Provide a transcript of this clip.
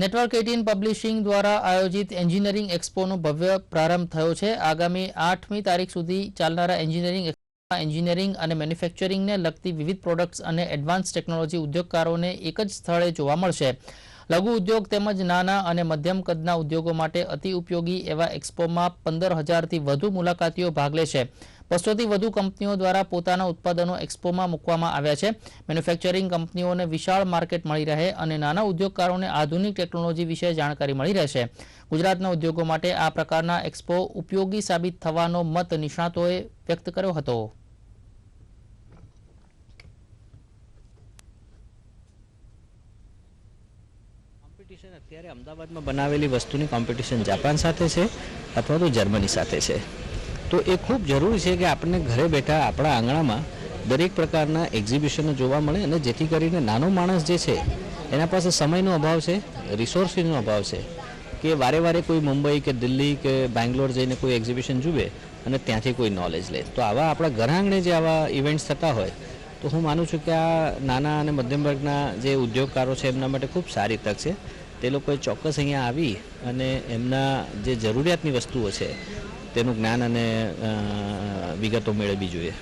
Network 18 publishing દ્વારા આયોજિત engineering એક્સપોનો ભવ્ય પ્રારંભ થયો છે। આગામી 8મી તારીખ સુધી ચાલનારા એન્જિનિયરિંગ એક્સપોમાં એન્જિનિયરિંગ અને મેન્યુફેક્ચરિંગને લગતી વિવિધ પ્રોડક્ટ્સ અને એડવાન્સ ટેકનોલોજી ઉદ્યોગકારોને એક જ સ્થળે જોવા મળશે। લઘુ ઉદ્યોગ તેમજ નાના અને મધ્યમ કદના ઉદ્યોગો માટે અતિ ઉપયોગી એવા એક્સપોમાં 15,000થી વધુ મુલાકાતીઓ ભાગ લેશે। 200થી વધુ કંપનીઓ દ્વારા પોતાના ઉત્પાદનો એક્સપોમાં મૂકવામાં આવ્યા છે। મેન્યુફેક્ચરિંગ કંપનીઓને વિશાળ માર્કેટ મળી રહે અને નાના ઉદ્યોગકારોને આધુનિક ટેકનોલોજી વિશે જાણકારી મળી રહેશે। ગુજરાતના ઉદ્યોગો માટે આ પ્રકારના એક્સપો ઉપયોગી સાબિત થવાનો મત નિષ્ણાતોએ વ્યક્ત કર્યો હતો। કોમ્પિટિશન અત્યારે અમદાવાદમાં બનાવેલી વસ્તુની કોમ્પિટિશન જાપાન સાથે છે અથવા તો જર્મની સાથે છે, તો એ ખૂબ જરૂરી છે કે આપણને ઘરે બેઠા આપણા આંગણામાં દરેક પ્રકારના એક્ઝિબિશનો જોવા મળે અને જેથી કરીને નાનો માણસ જે છે એના પાસે સમયનો અભાવ છે, રિસોર્સિસનો અભાવ છે કે વારે વારે કોઈ મુંબઈ કે દિલ્હી કે બેંગ્લોર જઈને કોઈ એક્ઝિબિશન જુએ અને ત્યાંથી કોઈ નોલેજ લે। તો આવા આપણા ઘર આંગણે જે આવા ઇવેન્ટ્સ થતા હોય તો હું માનું છું કે આ નાના અને મધ્યમ વર્ગના જે ઉદ્યોગકારો છે એમના માટે ખૂબ સારી તક છે। તે લોકોએ ચોક્કસ અહીંયા આવી અને એમના જે જરૂરિયાતની વસ્તુઓ છે તેનું જ્ઞાન અને વિગતો મેળવવી જોઈએ।